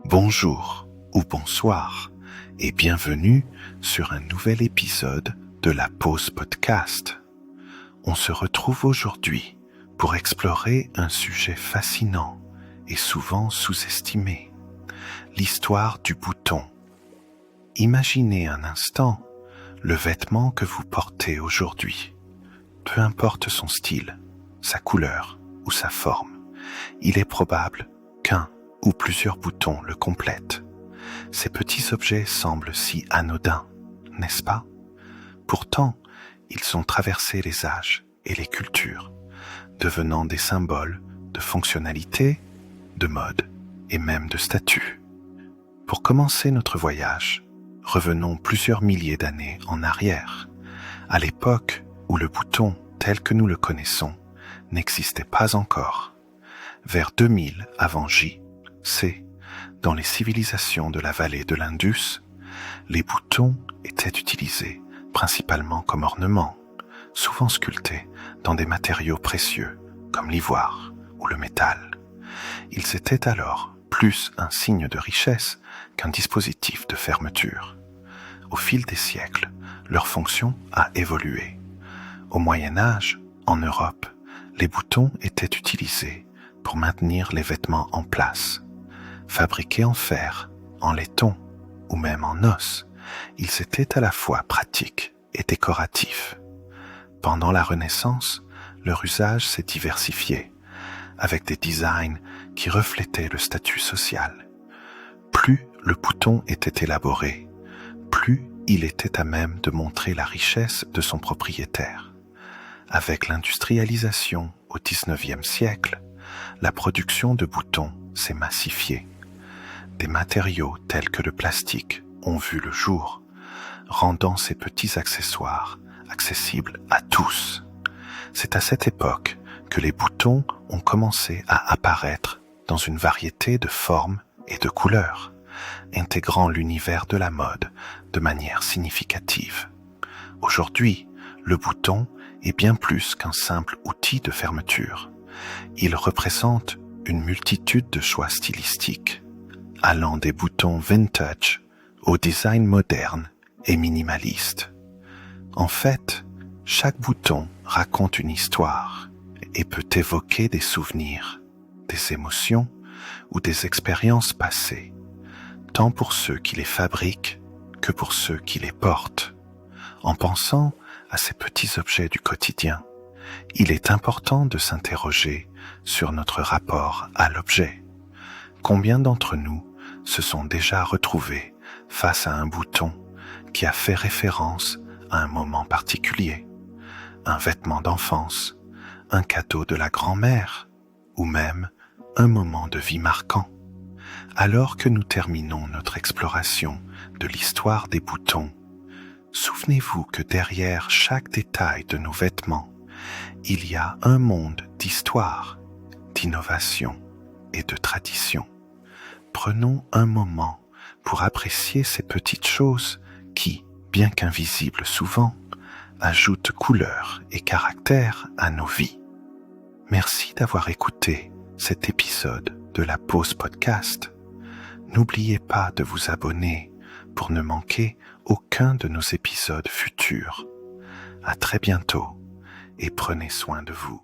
Bonjour ou bonsoir et bienvenue sur un nouvel épisode de la Pause Podcast. On se retrouve aujourd'hui pour explorer un sujet fascinant et souvent sous-estimé, l'histoire du bouton. Imaginez un instant le vêtement que vous portez aujourd'hui. Peu importe son style, sa couleur ou sa forme, il est probable qu'un ou plusieurs boutons le complètent. Ces petits objets semblent si anodins, n'est-ce pas? Pourtant, ils ont traversé les âges et les cultures, devenant des symboles de fonctionnalité, de mode et même de statut. Pour commencer notre voyage, revenons plusieurs milliers d'années en arrière, à l'époque où le bouton tel que nous le connaissons n'existait pas encore. Vers 2000 avant J.C., dans les civilisations de la vallée de l'Indus, les boutons étaient utilisés principalement comme ornements, souvent sculptés dans des matériaux précieux comme l'ivoire ou le métal. Ils étaient alors plus un signe de richesse qu'un dispositif de fermeture. Au fil des siècles, leur fonction a évolué. Au Moyen Âge, en Europe, les boutons étaient utilisés pour maintenir les vêtements en place. Fabriqués en fer, en laiton ou même en os, ils étaient à la fois pratiques et décoratifs. Pendant la Renaissance, leur usage s'est diversifié, avec des designs qui reflétaient le statut social. Plus le bouton était élaboré, plus il était à même de montrer la richesse de son propriétaire. Avec l'industrialisation au XIXe siècle, la production de boutons s'est massifiée. Des matériaux tels que le plastique ont vu le jour, rendant ces petits accessoires accessibles à tous. C'est à cette époque que les boutons ont commencé à apparaître dans une variété de formes et de couleurs, intégrant l'univers de la mode de manière significative. Aujourd'hui, le bouton est bien plus qu'un simple outil de fermeture. Il représente une multitude de choix stylistiques, allant des boutons vintage au design moderne et minimaliste. En fait, chaque bouton raconte une histoire et peut évoquer des souvenirs, des émotions ou des expériences passées, tant pour ceux qui les fabriquent que pour ceux qui les portent. En pensant à ces petits objets du quotidien, il est important de s'interroger sur notre rapport à l'objet. Combien d'entre nous se sont déjà retrouvés face à un bouton qui a fait référence à un moment particulier, un vêtement d'enfance, un cadeau de la grand-mère ou même un moment de vie marquant? Alors que nous terminons notre exploration de l'histoire des boutons, souvenez-vous que derrière chaque détail de nos vêtements, il y a un monde d'histoire, d'innovation et de tradition. Prenons un moment pour apprécier ces petites choses qui, bien qu'invisibles souvent, ajoutent couleur et caractère à nos vies. Merci d'avoir écouté cet épisode de la Pause Podcast. N'oubliez pas de vous abonner pour ne manquer aucun de nos épisodes futurs. À très bientôt et prenez soin de vous.